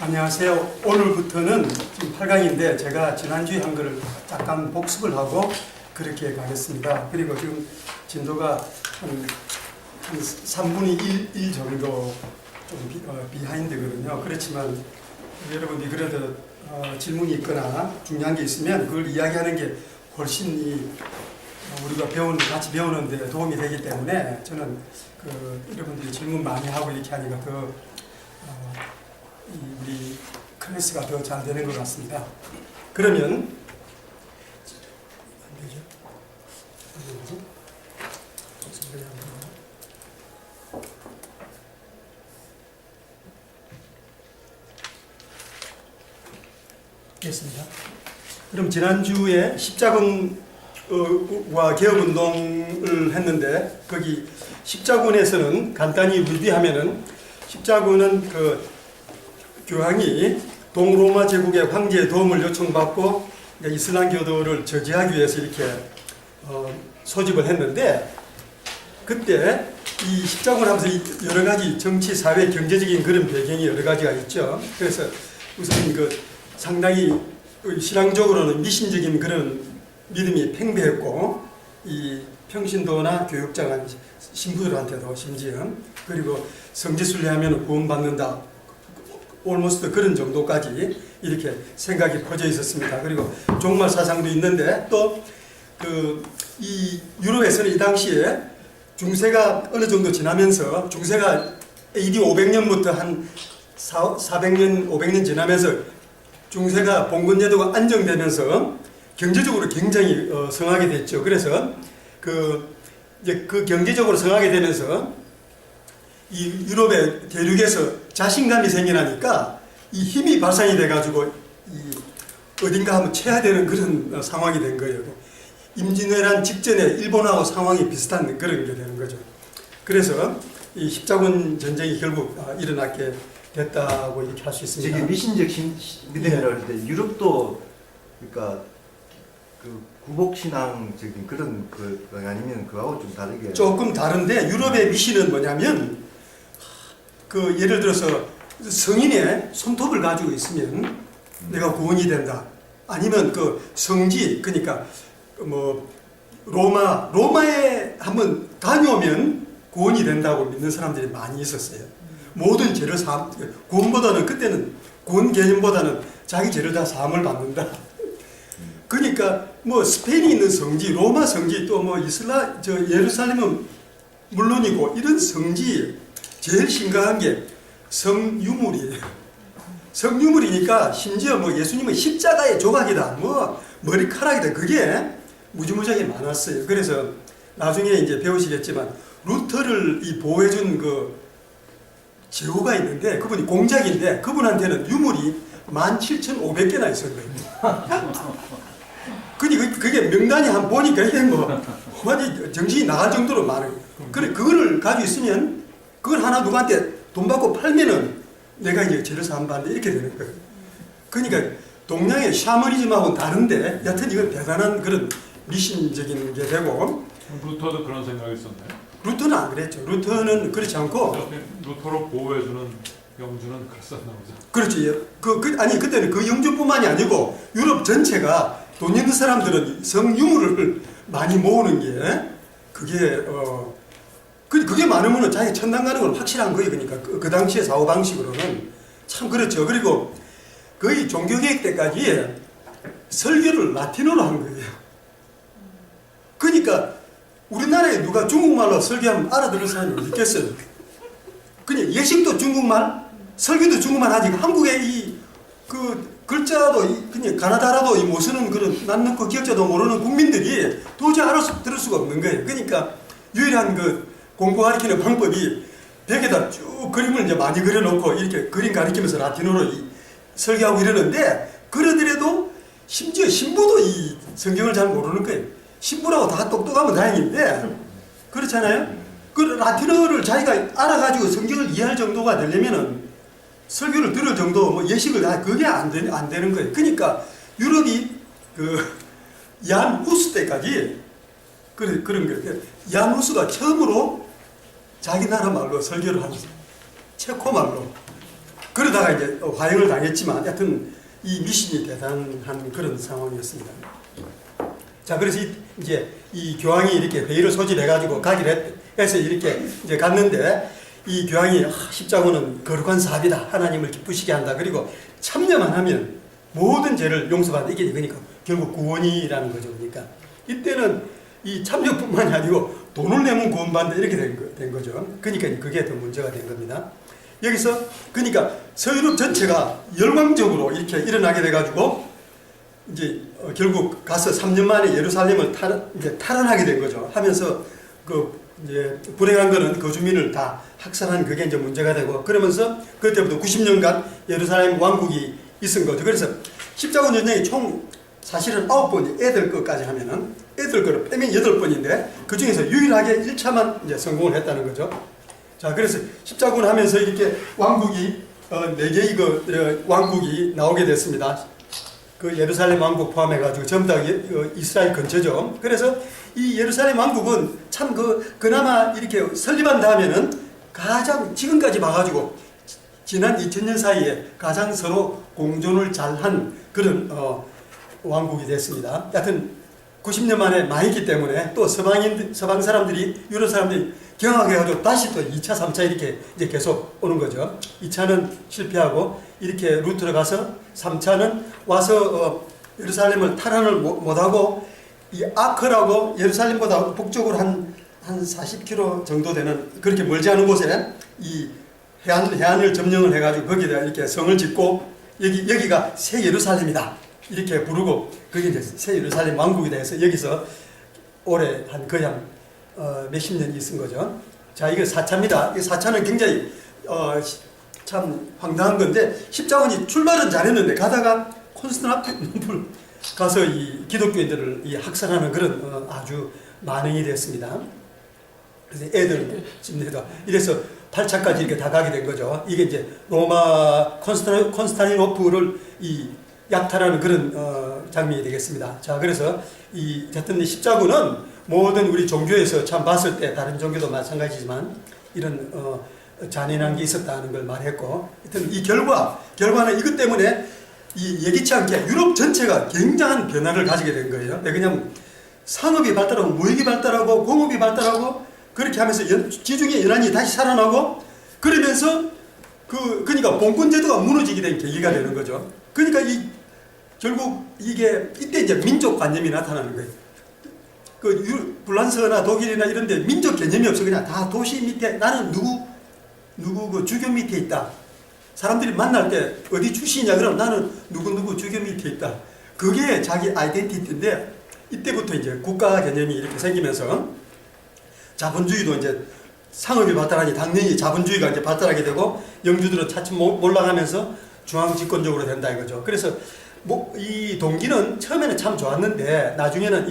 안녕하세요. 오늘부터는 지금 8강인데 제가 지난주에 한 거를 잠깐 복습을 하고 그렇게 가겠습니다. 그리고 지금 진도가 한 3분의 1 정도 좀 비하인드거든요. 그렇지만 여러분들이 그래도 질문이 있거나 중요한 게 있으면 그걸 이야기하는 게 훨씬 우리가 같이 배우는데 도움이 되기 때문에 저는 여러분들이 질문 많이 하고 이렇게 하니까 더 우리 클래스가 더 잘 되는 것 같습니다. 그러면 안 되죠? 됐습니다. 그럼 지난주에 십자군과 개업운동을 했는데 거기 십자군에서는 간단히 리뷰하면은 십자군은 교황이 동로마 제국의 황제의 도움을 요청받고 이슬람교도를 저지하기 위해서 이렇게 소집을 했는데 그때 이 십자군 하면서 여러 가지 정치, 사회, 경제적인 그런 배경이 여러 가지가 있죠. 그래서 우선 상당히 신앙적으로는 미신적인 그런 믿음이 팽배했고 이 평신도나 교육장한 신부들한테도 심지어 그리고 성지순례하면 구원받는다. 올모스트 그런 정도까지 이렇게 생각이 퍼져 있었습니다. 그리고 종말 사상도 있는데 또 이 유럽에서는 이 당시에 중세가 어느 정도 지나면서 중세가 AD 500년부터 한 400년, 500년 지나면서 중세가 봉건제도가 안정되면서 경제적으로 굉장히 성하게 됐죠. 그래서 그 경제적으로 성하게 되면서 이 유럽의 대륙에서 자신감이 생겨나니까 이 힘이 발산이 돼가지고 어딘가 한번 쳐야 되는 그런 상황이 된 거예요. 임진왜란 직전에 일본하고 상황이 비슷한 그런 게 되는 거죠. 그래서 이 십자군 전쟁이 결국 일어나게 됐다고 이렇게 할 수 있습니다. 저기 미신적 믿음이라고 할 때 유럽도 그러니까 구복신앙적인 그런 아니면 그거하고 좀 다르게 조금 다른데 유럽의 미신은 뭐냐면 예를 들어서 성인의 손톱을 가지고 있으면 내가 구원이 된다. 아니면 성지 그러니까 로마에 한번 다녀오면 구원이 된다고 믿는 사람들이 많이 있었어요. 모든 죄를 구원보다는 그때는 구원 개념보다는 자기 죄를 다 사함을 받는다. 그러니까 스페인이 있는 성지, 로마 성지 또 예루살렘은 물론이고 이런 성지 제일 심각한 게 성유물이에요. 성유물이니까 심지어 예수님은 십자가의 조각이다, 머리카락이다. 그게 무지무지하게 많았어요. 그래서 나중에 이제 배우시겠지만 루터를 보호해준 제후가 있는데 그분이 공작인데 그분한테는 유물이 17,500개나 있었어요. 그게 명단이 한번 보니까 이게 완전 정신이 나갈 정도로 많아요. 그래 그거를 가지고 있으면 그걸 하나 누구한테 돈 받고 팔면은 내가 이제 죄를 사함받는다 이렇게 되는 거예요. 그러니까 동양의 샤머니즘하고는 다른데 여튼 이건 대단한 그런 미신적인 게 되고. 루터도 그런 생각이 있었나요? 루터는 안 그랬죠. 루터는 그렇지 않고 루터로 보호해주는 영주는 그랬었나 보죠. 그렇지. 아니 그때는 그 영주뿐만이 아니고 유럽 전체가 돈 있는 사람들은 성유물을 많이 모으는 게 그게 많으면 자기 천당 가는 건 확실한 거예요. 그러니까 그 당시의 사고 방식으로는 참 그렇죠. 그리고 거의 종교개혁 때까지 설교를 라틴어로 한 거예요. 그러니까 우리나라에 누가 중국말로 설교하면 알아들을 사람이 어디 있겠어요. 그냥 예식도 중국말, 설교도 중국말 하지. 한국의 글자도 그냥 가나다라도 못 쓰는 그런 낯놓고 기억자도 모르는 국민들이 도저히 알아들을 수가 없는 거예요. 그러니까 유일한 공부 가르치는 방법이 벽에다 쭉 그림을 이제 많이 그려놓고 이렇게 그림 가르치면서 라틴어로 설교하고 이러는데 그러더라도 심지어 신부도 이 성경을 잘 모르는 거예요. 신부라고 다 똑똑하면 다행인데 그렇잖아요. 그 라틴어를 자기가 알아가지고 성경을 이해할 정도가 되려면은 설교를 들을 정도 예식을 다 그게 안 되는 거예요. 그러니까 유럽이 얀 후스 때까지 그런 거예요. 얀 후스가 처음으로 자기 나라 말로 설교를 하는 거예요. 체코 말로. 그러다가 이제 화형을 당했지만 하여튼 이 미신이 대단한 그런 상황이었습니다. 자, 그래서 이제 이 교황이 이렇게 회의를 소집해가지고 가기로 해서 이렇게 이제 갔는데 이 교황이 십자군은 거룩한 사비다. 하나님을 기쁘시게 한다. 그리고 참여만 하면 모든 죄를 용서받는다. 이게 그러니까 결국 구원이라는 거죠. 그러니까 이때는 이 참여뿐만이 아니고 돈을 내면 구원받는다. 이렇게 된 거죠. 그러니까 그게 더 문제가 된 겁니다. 여기서 그러니까 서유럽 전체가 열광적으로 이렇게 일어나게 돼가지고 이제 결국 가서 3년 만에 예루살렘을 탈환하게 된 거죠. 하면서 이제 불행한 거는 그 주민을 다 학살한 그게 이제 문제가 되고 그러면서 그때부터 90년간 예루살렘 왕국이 있은 거죠. 그래서 십자군 전쟁이 총 사실은 9번, 애들 것까지 하면은 애들 거를 빼면 8번인데 그 중에서 유일하게 1차만 이제 성공을 했다는 거죠. 자, 그래서 십자군 하면서 이렇게 왕국이 4개의 왕국이 나오게 됐습니다. 그 예루살렘 왕국 포함해가지고 전부 다 이스라엘 근처죠. 그래서 이 예루살렘 왕국은 참 그나마 이렇게 설립한 다음에는 가장 지금까지 봐가지고 지난 2000년 사이에 가장 서로 공존을 잘한 그런 왕국이 됐습니다. 하여튼 90년 만에 망했기 때문에 또 서방 사람들이 유럽 사람들이 경악해가지고 다시 또 2차, 3차 이렇게 이제 계속 오는 거죠. 2차는 실패하고 이렇게 루트로 가서 3차는 와서 예루살렘을 탈환을 못하고 이 아크라고 예루살렘보다 북쪽으로 한 40km 정도 되는 그렇게 멀지 않은 곳에 이 해안을 점령을 해가지고 거기다 이렇게 성을 짓고 여기가 새 예루살렘이다 이렇게 부르고 그게 이제 새 예루살렘 왕국이 돼서 여기서 오래 한 거의 한 몇십 년 있은 거죠. 자, 이게 4차입니다. 이 4차는 굉장히 참 황당한 건데 십자군이 출발은 잘했는데 가다가 콘스탄티노플 가서 이 기독교인들을 이 학살하는 그런 아주 만행이 됐습니다. 그래서 애들 집내다 이래서 8차까지 이렇게 다 가게 된 거죠. 이게 이제 로마 콘스탄티노플을 이 약탈하는 그런 장면이 되겠습니다. 자, 그래서 하여튼 이 십자군은 모든 우리 종교에서 참 봤을 때 다른 종교도 마찬가지지만 이런 잔인한 게 있었다는 걸 말했고, 하여튼 이 결과는 이것 때문에 이 예기치 않게 유럽 전체가 굉장한 변화를 가지게 된 거예요. 왜냐하면 상업이 발달하고 무역이 발달하고 공업이 발달하고 그렇게 하면서 지중해 연안이 다시 살아나고 그러면서 그러니까 봉건제도가 무너지게 된 계기가 되는 거죠. 그러니까 결국 이때 이제 민족 관념이 나타나는 거예요. 불란서나 독일이나 이런 데 민족 개념이 없어. 그냥 다 도시 밑에 나는 누구 그 주교 밑에 있다. 사람들이 만날 때 어디 출신이냐 그러면 나는 누구 주교 밑에 있다. 그게 자기 아이덴티티인데 이때부터 이제 국가 개념이 이렇게 생기면서 자본주의도 이제 상업이 발달하니 당연히 자본주의가 이제 발달하게 되고 영주들은 차츰 몰락하면서 중앙 집권적으로 된다 이거죠. 그래서 이 동기는 처음에는 참 좋았는데 나중에는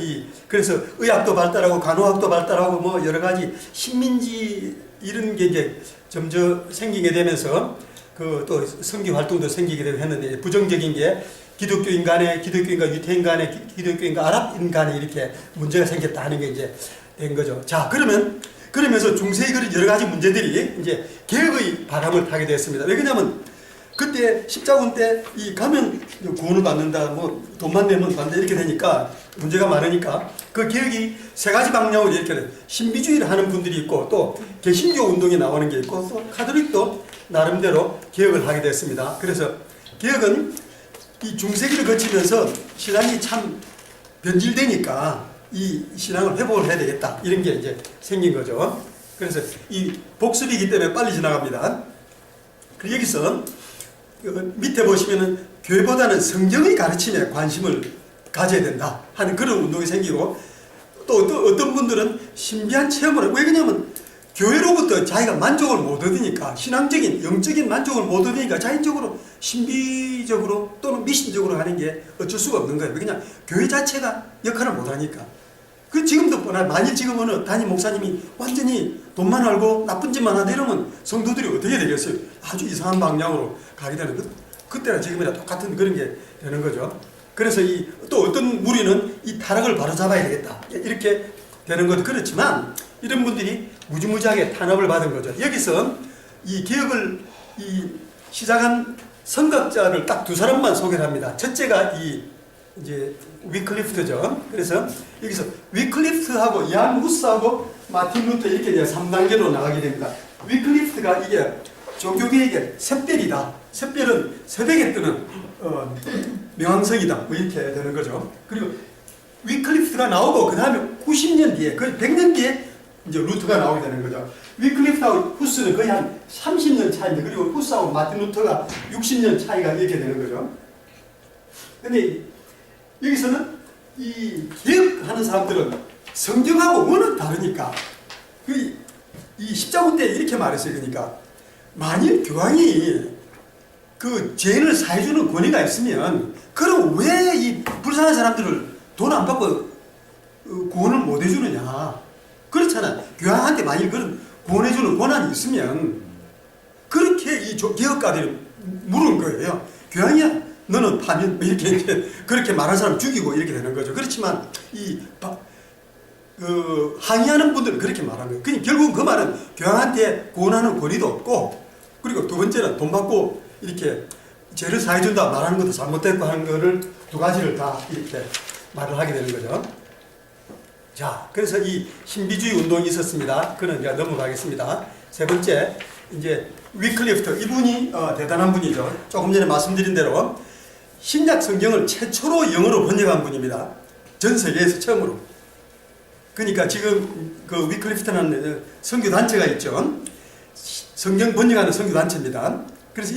그래서 의학도 발달하고 간호학도 발달하고 뭐 여러 가지 식민지 이런 게 이제 점점 생기게 되면서 또 선교 활동도 생기게 되고 했는데 부정적인 게 기독교인 간에 기독교인과 유태인 간에 기독교인과 아랍인 간에 이렇게 문제가 생겼다 하는 게 이제 된 거죠. 자, 그러면서 중세의 그런 여러 가지 문제들이 이제 개혁의 바람을 타게 됐습니다. 왜 그러냐면 그때 십자군 때 가면 구원을 받는다, 뭐 돈만 내면 받는다 이렇게 되니까 문제가 많으니까 그 개혁이 세 가지 방향으로 이렇게 신비주의를 하는 분들이 있고 또 개신교 운동이 나오는 게 있고 또 가톨릭도 나름대로 개혁을 하게 됐습니다. 그래서 개혁은 이 중세기를 거치면서 신앙이 참 변질되니까 이 신앙을 회복을 해야 되겠다 이런 게 이제 생긴 거죠. 그래서 이 복습이기 때문에 빨리 지나갑니다. 그리고 여기서 밑에 보시면은 교회보다는 성경의 가르침에 관심을 가져야 된다 하는 그런 운동이 생기고 또 어떤 분들은 신비한 체험을 왜 그러냐면 교회로부터 자기가 만족을 못 얻으니까 신앙적인 영적인 만족을 못 얻으니까 자연적으로 신비적으로 또는 미신적으로 하는 게 어쩔 수가 없는 거예요. 그냥 교회 자체가 역할을 못 하니까. 지금도 만일 지금은 담임 목사님이 완전히 돈만 알고 나쁜 짓만 하다 이러면 성도들이 어떻게 되겠어요? 아주 이상한 방향으로 가게 되는 것. 그때나 지금이나 똑같은 그런 게 되는 거죠. 그래서 또 어떤 무리는 이 타락을 바로잡아야 되겠다 이렇게 되는 것도 그렇지만 이런 분들이 무지무지하게 탄압을 받은 거죠. 여기서 이 개혁을 시작한 선각자를 딱 두 사람만 소개를 합니다. 첫째가 이 이제 위클리프트죠. 그래서 여기서 위클리프트하고 이안 후스하고 마틴 루터 이렇게 이제 3단계로 나가게 됩니다. 위클리프트가 이게 종교개혁의 샛별이다. 샛별은 새벽에 뜨는 명왕성이다. 뭐 이렇게 되는 거죠. 그리고 위클리프트가 나오고 그 다음에 90년 뒤에 거의 100년 뒤에 이제 루터가 나오게 되는 거죠. 위클리프트하고 후스는 거의 한 30년 차인데 그리고 후스하고 마틴 루터가 60년 차이가 이렇게 되는 거죠. 근데 여기서는 이 개혁하는 사람들은 성경하고 워낙 다르니까 이 십자군 때 이렇게 말했어요. 그러니까 만일 교황이 그 죄인을 사해주는 권위가 있으면 그럼 왜 이 불쌍한 사람들을 돈 안 받고 구원을 못 해주느냐. 그렇잖아. 교황한테 만일 그런 구원해주는 권한이 있으면 그렇게 이 개혁가들이 물은 거예요. 교황이야 너는 파면 이렇게 그렇게 말한 사람 죽이고 이렇게 되는 거죠. 그렇지만 항의하는 분들은 그렇게 말한 거예요. 그러니까 결국은 그 말은 교황한테 구원하는 권위도 없고 그리고 두 번째는 돈 받고 이렇게 죄를 사해준다 말하는 것도 잘못됐고 하는 거를 두 가지를 다 이렇게 말을 하게 되는 거죠. 자, 그래서 이 신비주의 운동이 있었습니다. 그는 이제 넘어가겠습니다. 세 번째, 이제 위클리프트 이분이 대단한 분이죠. 조금 전에 말씀드린 대로 신약 성경을 최초로 영어로 번역한 분입니다. 전 세계에서 처음으로. 그러니까 지금 그 위클리프트라는 선교 단체가 있죠. 성경 번역하는 선교 단체입니다. 그래서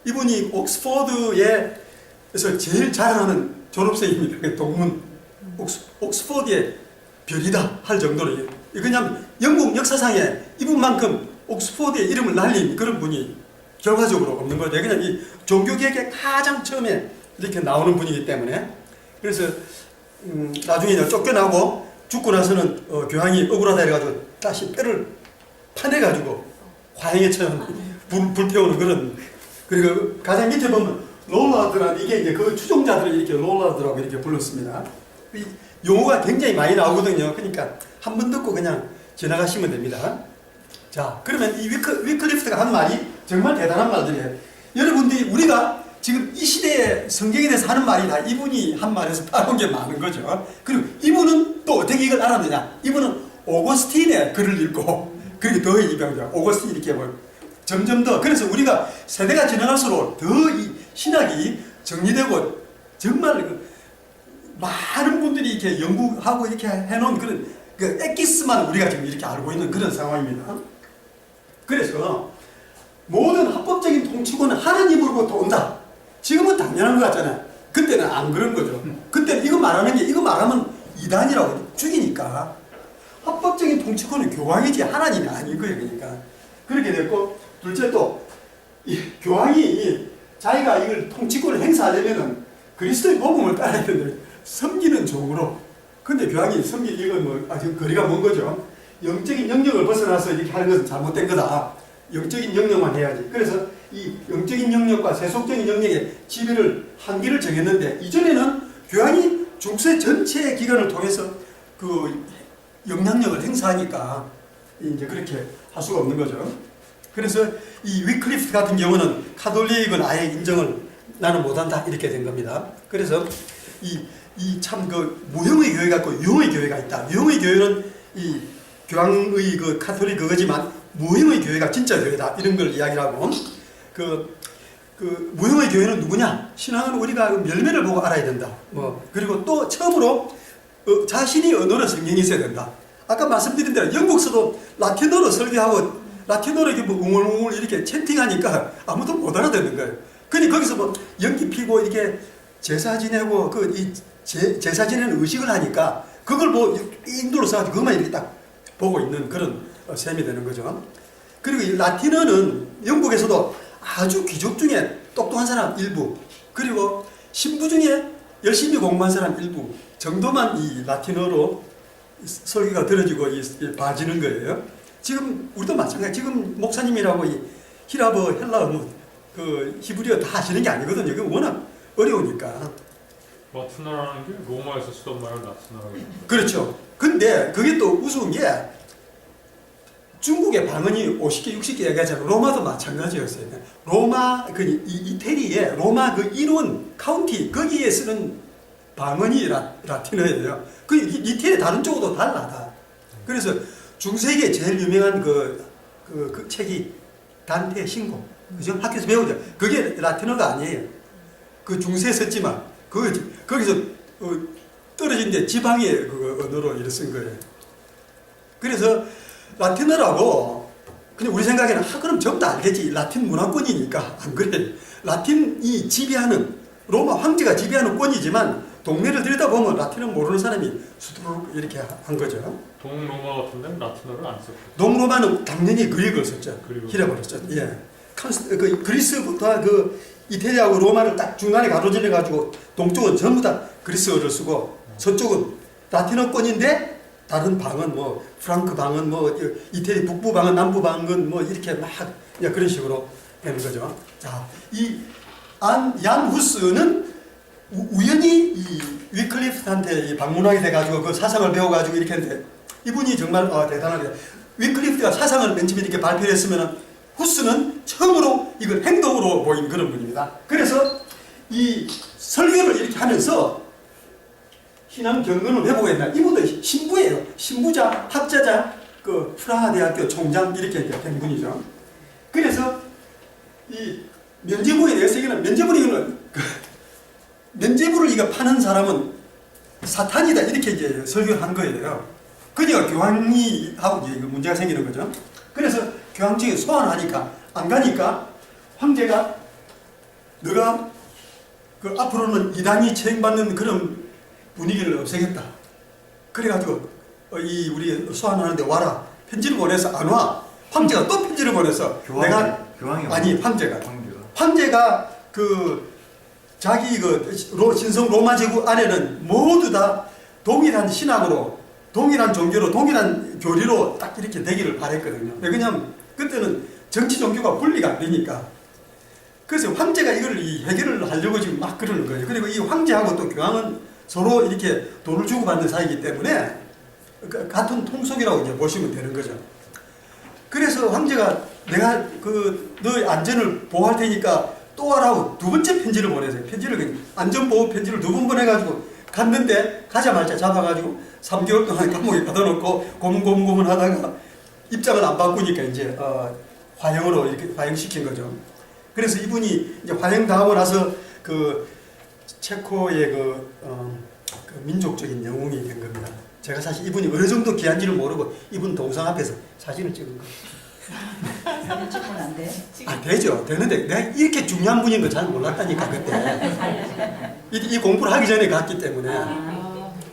이분이 옥스포드에서 제일 자랑하는 졸업생입니다. 동문 옥스포드의 별이다 할 정도로 그냥 영국 역사상에 이분만큼 옥스포드의 이름을 날린 그런 분이 결과적으로 없는 거죠. 그냥 이 종교개혁의 가장 처음에 이렇게 나오는 분이기 때문에 그래서 나중에 쫓겨나고 죽고 나서는 교황이 억울하다 해가지고 다시 뼈를 파내가지고 화형에 처한 불태우는 그런 그리고 가장 밑에 보면 롤라드라는 이게 이제 그 추종자들을 이렇게 롤라드라고 이렇게 불렀습니다. 이 용어가 굉장히 많이 나오거든요. 그러니까 한 번 듣고 그냥 지나가시면 됩니다. 자, 그러면 이 위클리프트가 한 말이 정말 대단한 말들이에요. 여러분들이 우리가 지금 이 시대에 성경에 대해서 하는 말이 다 이분이 한 말에서 따온 게 많은 거죠. 그리고 이분은 또 어떻게 이걸 알았느냐? 이분은 오거스틴의 글을 읽고 그리고 더 이병자 오거스틴 이렇게 뭐 점점 더 그래서 우리가 세대가 지나갈수록 더 이 신학이 정리되고 정말 많은 분들이 이렇게 연구하고 이렇게 해놓은 그런 그 엑기스만 우리가 지금 이렇게 알고 있는 그런 상황입니다. 그래서 모든 합법적인 통치권은 하나님으로부터 온다. 지금은 당연한 것 같잖아요. 그때는 안 그런 거죠. 그때는 이거 말하는 게 이거 말하면 이단이라고 죽이니까 합법적인 통치권은 교황이지 하나님이 아닌 거예요. 그러니까 그렇게 됐고 둘째 또 이 교황이 자기가 이걸 통치권을 행사하려면은 그리스도의 복음을 따라야 되는데 섬기는 종으로 근데 교황이 이건 뭐 아주 거리가 먼 거죠. 영적인 영역을 벗어나서 이렇게 하는 것은 잘못된 거다. 영적인 영역만 해야지. 그래서 이 영적인 영역과 세속적인 영역의 지배를 한계를 정했는데 이전에는 교황이 중세 전체의 기관을 통해서 그 영향력을 행사하니까 이제 그렇게 할 수가 없는 거죠. 그래서 이 위클리프트 같은 경우는 카톨릭은 아예 인정을 나는 못한다 이렇게 된 겁니다. 그래서 이 참 그 무형의 교회가 있고 유형의 교회가 있다. 유형의 교회는 이 교황의 그 카톨릭 그거지만 무형의 교회가 진짜 교회다 이런 걸 이야기를 하고 그 무형의 교회는 누구냐? 신앙은 우리가 열매를 보고 알아야 된다. 뭐 그리고 또 처음으로 자신이 언어로 성경이 있어야 된다. 아까 말씀드린 대로 영국서도 라틴어로 설교하고 라틴어로 이렇게 뭐 웅얼웅얼 이렇게 채팅하니까 아무도 못 알아듣는 거예요. 그니 거기서 뭐 연기 피고 이렇게 제사 지내고 제사 지내는 의식을 하니까 그걸 뭐 인도로 써가지고 그것만 이렇게 딱 보고 있는 그런 셈이 되는 거죠. 그리고 이 라틴어는 영국에서도 아주 귀족 중에 똑똑한 사람 일부 그리고 신부 중에 열심히 공부한 사람 일부 정도만 이 라틴어로 설교가 들어지고 봐지는 거예요. 지금 우리도 마찬가지. 지금 목사님이라고 이 히라버, 헬라어, 그 히브리어 다 하시는 게 아니거든요. 그 워낙 어려우니까. 라틴어라는 게 로마에서 쓰던 말을 라틴어라고. 그렇죠. 근데 그게 또 우스운 게 중국의 방언이 50개, 60개 얘기하잖아요. 로마도 마찬가지였어요. 로마, 이태리의 로마 그 이론, 카운티, 거기에 쓰는 방언이 라틴어예요. 그 이태리 다른 쪽으로도 달라. 그래서 중세기에 제일 유명한 그 책이 단테의 신곡. 그죠? 학교에서 배우죠. 그게 라틴어가 아니에요. 그 중세에 썼지만, 거기서 떨어진 데 지방의 그 언어로 이렇게 쓴 거예요. 그래서 라틴어라고 그냥 우리 생각에는 그럼 전부 다 알겠지. 라틴 문화권이니까. 안 그래. 라틴이 지배하는, 로마 황제가 지배하는 권이지만 동네를 들여다보면 라틴어 모르는 사람이 수두룩 이렇게 한 거죠. 동로마 같은 데는 라틴어를 안 썼고. 동로마는 당연히 그리스어를 썼죠. 그리고 히라보를 썼죠. 예. 그리스부터 이태리하고 로마를 딱 중간에 가로질러 가지고 동쪽은 전부 다 그리스어를 쓰고 서쪽은 라틴어권인데 다른 방언 뭐 프랑크 방언 뭐 이태리 북부 방언 남부 방언 뭐 이렇게 막 그런 식으로 되는 거죠. 자, 얀 후스는 우연히 이 위클리프한테 방문하게 돼가지고 그 사상을 배워가지고 이렇게 했는데 이분이 정말 대단하게 위클리프가 사상을 맨 처음에 이렇게 발표를 했으면 후스는 처음으로 이걸 행동으로 보인 그런 분입니다. 그래서 이 설교를 이렇게 하면서 신앙 경건을 회복했나. 이분도 신부예요. 신부자, 학자자, 그 프라하 대학교 총장 이렇게 된 분이죠. 그래서 이 면죄부에 대해서 이거는 면죄부를 이거 파는 사람은 사탄이다 이렇게 이제 설교를 한 거예요. 그러니까 교황이 하고 이제 문제가 생기는 거죠. 그래서 교황 측에 소환하니까 안 가니까 황제가 너가 그 앞으로는 이단이 처형받는 그런 분위기를 없애겠다. 그래가지고 우리 소환하는데 와라. 편지를 보내서 안 와. 황제가 또 편지를 보내서 교황이 아니 황제가 그 자기 신성 로마 제국 안에는 모두 다 동일한 신앙으로 동일한 종교로 동일한 교리로 딱 이렇게 되기를 바랬거든요. 왜냐하면 그때는 정치 종교가 분리가 안 되니까. 그래서 황제가 이걸 해결을 하려고 지금 막 그러는 거예요. 그리고 이 황제하고 또 교황은 서로 이렇게 돈을 주고받는 사이이기 때문에 같은 통속이라고 이제 보시면 되는 거죠. 그래서 황제가 내가 너의 안전을 보호할 테니까 또 와라고 두 번째 편지를 보내세요. 안전보호 편지를 두 번 보내가지고 갔는데 가자마자 잡아가지고 3개월 동안 감옥에 가둬놓고 고문고문 하다가 입장을 안 바꾸니까 이제 화형으로 이렇게 화형시킨 거죠. 그래서 이분이 이제 화형당하고 나서 그 체코의 그 민족적인 영웅이 된 겁니다. 제가 사실 이분이 어느 정도 귀한지를 모르고 이분 동상 앞에서 사진을 찍은 거예요. 사진 찍으면 안 돼? 되죠. 되는데 내가 이렇게 중요한 분인 거 잘 몰랐다니까 그때. 이 공부를 하기 전에 갔기 때문에.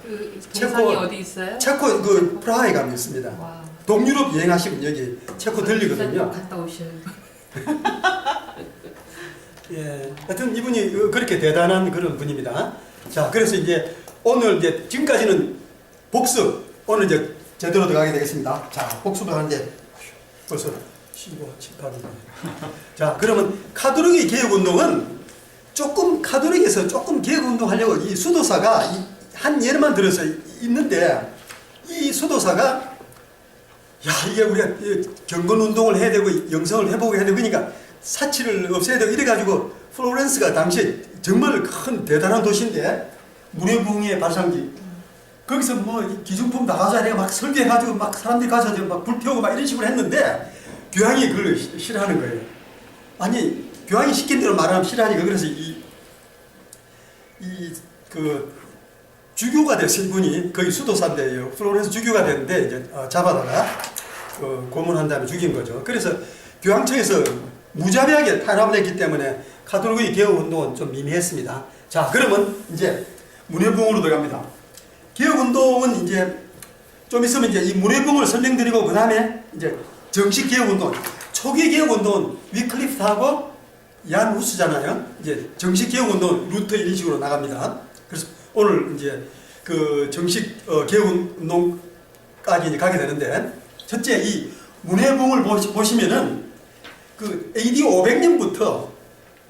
그 동상이 어디 있어요? 체코 그 프라하에 가면 있습니다. 와. 동유럽 여행하시면 여기 체코 들리거든요. 갔다 오셔요. 예, 하여튼 이분이 그렇게 대단한 그런 분입니다. 자, 그래서 이제 오늘 이제 지금까지는 복습, 오늘 이제 제대로 들어가게 되겠습니다. 자, 복습을 하는데 벌써 15, 18분. 자, 그러면 카톨릭의 개혁운동은 카톨릭에서 조금 개혁운동 하려고 이 수도사가 한 예를만 들어서 있는데 이 수도사가 이게 우리가 경건운동을 해야 되고 영성을 회복해야 되고 그러니까 사치를 없애야 되고 이래가지고 플로렌스가 당시에 정말 큰 대단한 도시인데 문해부흥의 발상지 거기서 뭐 기중품 다 가져야 내가 막 설계해가지고 막 사람들이 가서 막 불태우고 막 이런 식으로 했는데 교황이 그걸 싫어하는 거예요. 아니 교황이 시킨 대로 말하면 싫어하니까 그래서 주교가 됐어요. 이분이 거기 수도사인데요. 플로렌스 주교가 됐는데 이제 잡아다가 고문한 다음에 죽인 거죠. 그래서 교황청에서 무자비하게 탄압을 했기 때문에 카톨릭의 개혁운동은 좀 미미했습니다. 자, 그러면 이제 문해부흥으로 들어갑니다. 개혁운동은 이제 좀 있으면 이제 이 문해부흥을 설명드리고 그 다음에 이제 정식 개혁운동, 초기 개혁운동은 위클리프하고 얀 후스잖아요. 이제 정식 개혁운동 루터 이런 식으로 나갑니다. 그래서 오늘 이제 그 정식 개혁운동까지 이제 가게 되는데 첫째 이 문해부흥을 보시면은 그 AD 500년부터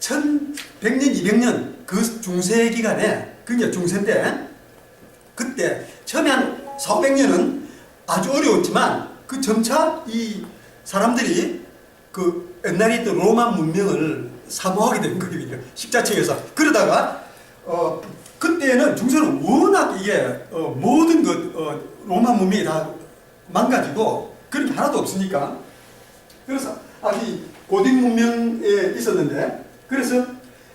1100년, 200년 그 중세 기간에 그게 중세인데 그때 처음에 한 400년은 아주 어려웠지만 그 점차 이 사람들이 그 옛날에 있던 로마 문명을 사모하게 된 거거든요. 식자층에서. 그러다가 그때는 중세는 워낙 이게 모든 로마 문명이 다 망가지고 그런 게 하나도 없으니까. 그래서 아주 고대 문명에 있었는데, 그래서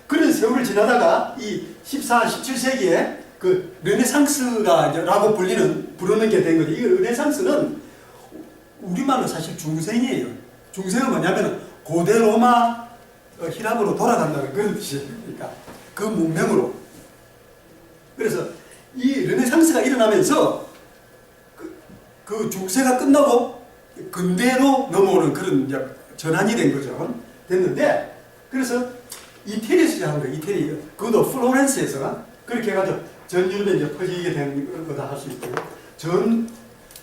그런 세월을 지나다가 이 14, 17세기에 그 르네상스가라고 부르는 게 된 거죠. 이 르네상스는 우리말로 사실 중생이에요. 중생은 뭐냐면 고대 로마 히랍으로 돌아간다는 그런 뜻이니까 그 문명으로. 그래서 이 르네상스가 일어나면서 그 중세가 끝나고 근대로 넘어오는 그런 이제 전환이 된 거죠. 됐는데, 그래서 이태리에서 시작한 거예요. 이태리. 그것도 플로렌스에서 그렇게 해가지고 전 유럽에 이제 퍼지게 된 거다 할 수 있고요. 전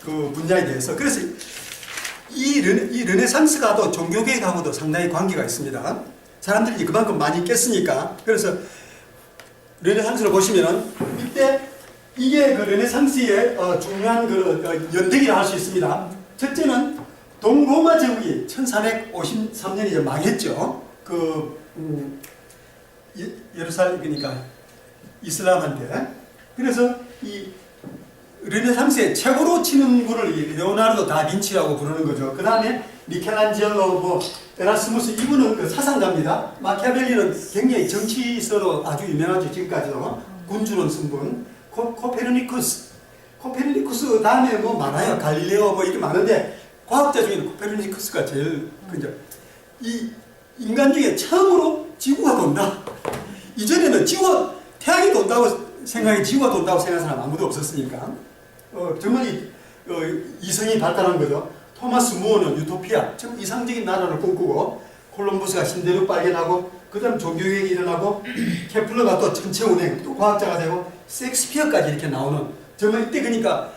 그 분야에 대해서. 그래서 이 르네상스가 또 종교개혁하고도 상당히 관계가 있습니다. 사람들이 그만큼 많이 깼으니까. 그래서 르네상스를 보시면은 이때 이게 그 르네상스의 중요한 그 연대기라 할 수 있습니다. 첫째는 동로마 제국이 1453년에 이제 망했죠. 예루살렘, 그러니까 이슬람한테. 그래서 이 르네상스의 최고로 치는 분을 레오나르도 다빈치라고 부르는 거죠. 그 다음에 미켈란젤로, 에라스무스, 이분은 그 사상가입니다. 마키아벨리는 굉장히 정치서로 아주 유명하죠. 지금까지도 군주론 쓴분. 코페르니쿠스 다음에 뭐 많아요. 갈릴레오 이렇게 많은데 과학자 중에는 코페르니쿠스가 제일 그죠. 이 인간 중에 처음으로 지구가 돈다. 이전에는 태양이 돈다고 지구가 돈다고 생각하는 사람 아무도 없었으니까 정말 이성이 발달한 거죠. 토마스 무어는 유토피아, 참 이상적인 나라를 꿈꾸고, 콜럼버스가 신대륙 발견하고, 그 다음 종교개혁이 일어나고, 케플러가 또 천체운행, 또 과학자가 되고, 섹스피어까지 이렇게 나오는, 정말 이때 그러니까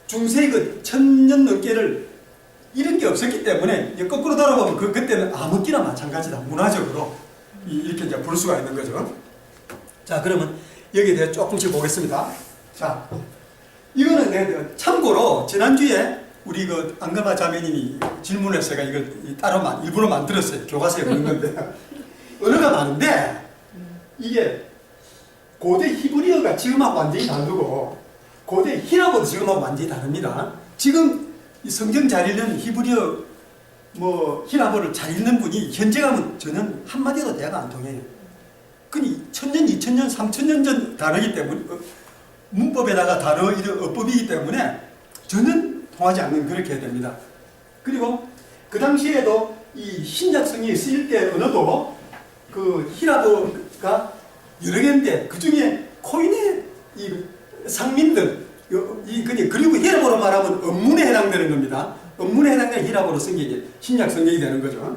중세 그 1000년 넘게를 이런 게 없었기 때문에 이제 거꾸로 돌아보면 그때는 암흑기나 마찬가지다. 문화적으로 이렇게 이제 볼 수가 있는 거죠. 자, 그러면 여기에 대해 조금씩 보겠습니다. 자, 이거는 참고로 지난주에 우리 그 안가마 자매님이 질문해서 제가 이걸 따로 일부러 만들었어요. 교과서에 없는 건데 언어가 많은데 이게 고대 히브리어가 지금하고 완전히 다르고 고대 히라보도 지금하고 완전히 다릅니다. 지금 이 성경 잘 읽는 히브리어 히라보를 잘 읽는 분이 현재 가면 전혀 한마디도 대화가 안 통해요. 그니 1000년, 2000년, 3000년 전 단어이기 때문에 문법에다가 단어 이런 어법이기 때문에 전혀 통하지 않는 그렇게 됩니다. 그리고 그 당시에도 이 신약성이 쓰일 때 언어도 그 히라보가 여러 개인데 그 중에 코인의 이 상민들 그리고 히라보로 말하면 언문에 해당되는 겁니다. 언문에 해당되는 히라보로 쓴 게 신약 성경이 되는 거죠.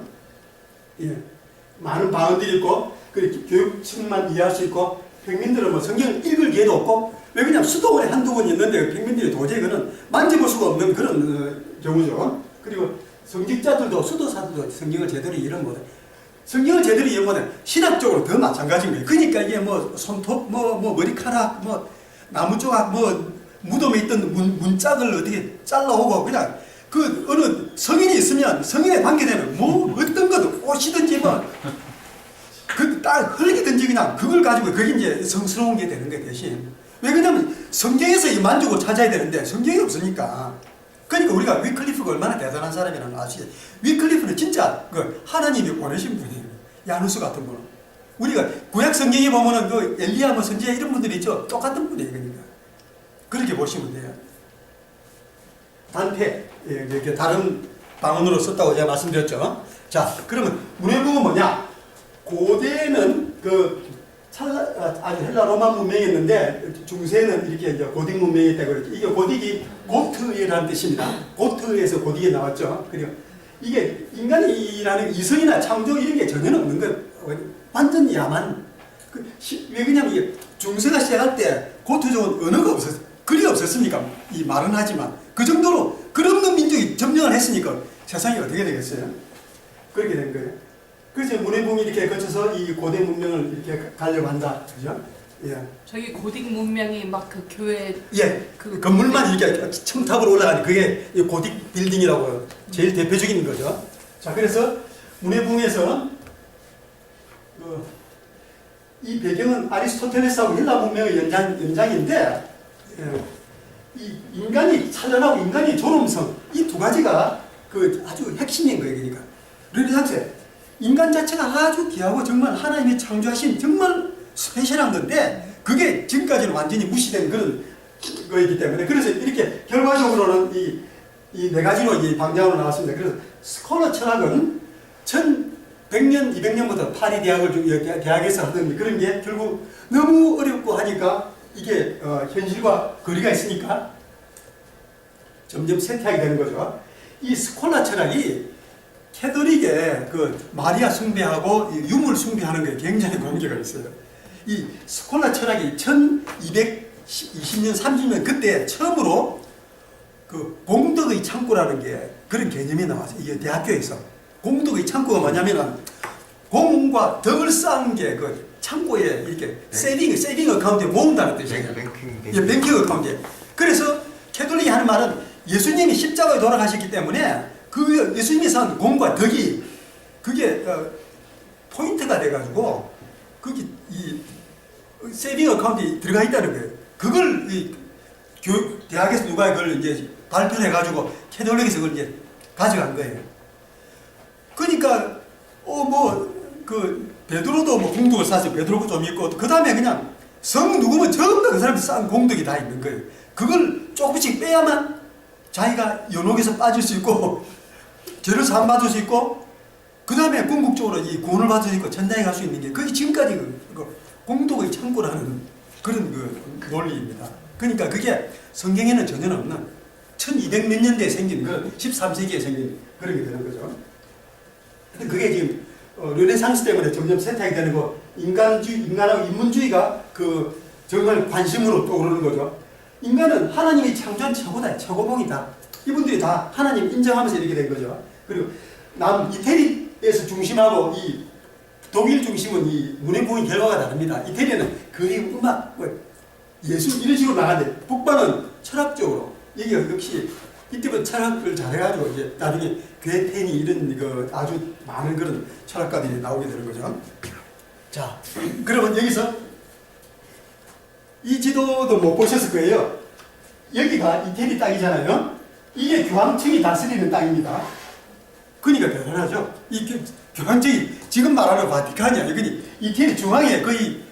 예. 많은 방언들이 있고 교육층만 이해할 수 있고 평민들은 뭐 성경을 읽을 기회도 없고 왜 그냥 수도원에 한두 권 있는데 평민들이 도저히 그는 만져볼 수가 없는 그런 경우죠. 그리고 성직자들도 수도사들도 성경을 제대로 이해를 못해. 성경을 제대로 이해 못해. 신학적으로 더 마찬가지인 거예요. 그러니까 이게 손톱, 머리카락, 나무 조각, 무덤에 있던 문짝을 어떻게 잘라오고 그냥 그 어느 성인이 있으면 성인에 관계되면 어떤 것도 꽃이든지 딱 흙이든지 그냥 그걸 가지고 그게 이제 성스러운 게 되는 거예요, 대신. 왜 그러냐면 성경에서 이 만족을 찾아야 되는데 성경이 없으니까. 그러니까 우리가 위클리프가 얼마나 대단한 사람이라는 걸 아시죠? 위클리프는 진짜 하나님이 보내신 분이에요. 야누스 같은 분은. 우리가 구약 성경에 보면은 엘리야 선지자 이런 분들이 있죠. 똑같은 분이에요, 그러니까. 그렇게 보시면 돼요. 단테, 이렇게 다른 방언으로 썼다고 제가 말씀드렸죠. 자, 그러면 문해부은 뭐냐? 고대는 아주 헬라 로마 문명이었는데 중세는 이렇게 이제 고딕 문명이 되고 이게 고딕이 고트라는 뜻입니다. 고트에서 고딕이 나왔죠. 그리고 이게 인간이라는 이성이나 창조 이런 게 전혀 없는 거예요. 완전 야만. 왜 그러냐면 이게 중세가 시작할 때 고트족은 언어가 없었어요. 글이 없었으니까 이 말은 하지만 그 정도로 그런 민족이 점령을 했으니까 세상이 어떻게 되겠어요? 그렇게 된 거예요. 그래서 문해부이 이렇게 거쳐서 이 고대 문명을 이렇게 가려고 한다. 그죠? 예. 저기 고딕 문명이 막 그 교회 예, 그 건물만 이렇게 첨탑으로 올라가는 그게 이 고딕 빌딩이라고 제일 대표적인 거죠. 자, 그래서 문해부에서 이 배경은 아리스토텔레스하고 헬라 문명의 연장인데 예, 이 인간이 찬란하고 인간이 존엄성 이 두 가지가 그 아주 핵심인 거예요. 그러니까 르네상스 인간 자체가 아주 귀하고 정말 하나님이 창조하신 정말 스페셜한 건데 그게 지금까지는 완전히 무시된 그런 거이기 때문에 그래서 이렇게 결과적으로는 이 네 가지로 이 방향으로 나왔습니다. 그래서 스콜러 철학은 1100년, 200년부터 파리 대학에서 하던 그런 게 결국 너무 어렵고 하니까 이게 현실과 거리가 있으니까 점점 쇠퇴하게 되는 거죠. 이 스콜라 철학이 캐톨릭의 그 마리아 숭배하고 유물 숭배하는 게 굉장히 관계가 있어요. 이 스콜라 철학이 1220년, 30년 그때 처음으로 그 공덕의 창고라는 게 그런 개념이 나왔어요. 이게 대학교에서. 공덕의 창고가 뭐냐면은 공과 덕을 쌓은 게 그 창고에 이렇게 세이빙 어카운트에 모은다는 뜻이에요. 예, 뱅킹 어카운트에. 그래서 캐톨릭이 하는 말은 예수님이 십자가에 돌아가셨기 때문에 그 예수님이 산 공과 덕이 그게 포인트가 돼가지고 그게 이 세이빙 어카운트에 들어가 있다는 거예요. 그걸 이 대학에서 누가 그걸 이제 발표를 해가지고 캐톨릭에서 그걸 이제 가져간 거예요. 그러니까 그 베드로도 뭐 공덕을 쌓았어요. 베드로가 좀 있고 그 다음에 그냥 성 누구면 전부 다 그 사람이 쌓은 공덕이 다 있는 거예요. 그걸 조금씩 빼야만 자기가 연옥에서 빠질 수 있고 죄를 사함 받을 수 있고 그 다음에 궁극적으로 이 구원을 받을 수 있고 천당에 갈 수 있는 게 그게 지금까지 그 공덕의 창고라는 그런 그 논리입니다. 그러니까 그게 성경에는 전혀 없는 1200몇 년대에 생긴 그 13세기에 생긴 그런 게 되는 거죠. 그게 지금 르네상스 때문에 점점 쇠퇴하게 되는 거 인간하고 인문주의가 그 정말 관심으로 떠오르는 거죠. 인간은 하나님이 창조한 최고다, 최고봉이다. 이분들이 다 하나님 인정하면서 이렇게 된 거죠. 그리고 이태리에서 중심하고 이 독일 중심은 이 문해부의 결과가 다릅니다. 이태리는 그림, 음악, 예술 이런 식으로 나가는데 북반은 철학적으로 이게 역시 이때부터 철학을 잘해가지고 이제 나중에 괴테니 이런 그 아주 많은 그런 철학가들이 나오게 되는 거죠. 자, 그러면 여기서 이 지도도 못 보셨을 거예요. 여기가 이태리 땅이잖아요. 이게 교황청이 다스리는 땅입니다. 그러니까 대단하죠. 이 교황청이 지금 말하는 바티칸이 아니고 이태리 중앙에 거의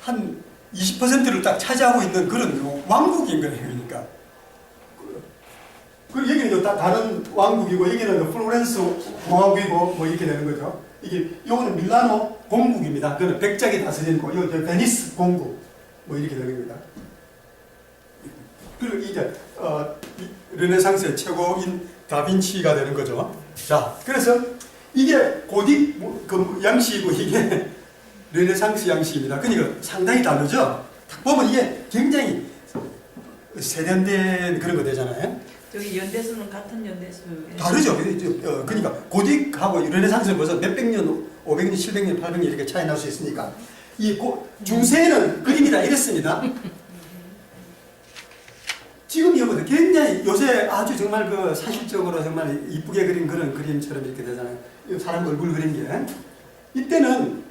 한 20%를 딱 차지하고 있는 그런 왕국인 거예요. 그러니까. 그리고 여기는 다른 왕국이고 여기는 플로렌스 공화국이고 뭐 이렇게 되는 거죠. 이게 요거는 밀라노 공국입니다. 그거는 백작이 다스리는 거. 이거 베니스 공국 뭐 이렇게 되는 겁니다. 그리고 이제 르네상스의 최고인 다빈치가 되는 거죠. 자, 그래서 이게 고딕 그 양식이고 이게 르네상스 양식입니다. 그러니까 상당히 다르죠. 딱 보면 이게 굉장히 세련된 그런 거 되잖아요. 저기 연대수는 같은 연대수. 다르죠. 그러니까 고딕하고 르네상스는 벌써 몇백 년, 500년, 700년, 800년 이렇게 차이 날 수 있으니까 이 중세에는 그림이 다 이랬습니다. 지금 이거보다 굉장히 요새 아주 정말 그 사실적으로 정말 이쁘게 그린 그런 그림처럼 이렇게 되잖아요. 사람 얼굴 그린 게. 이때는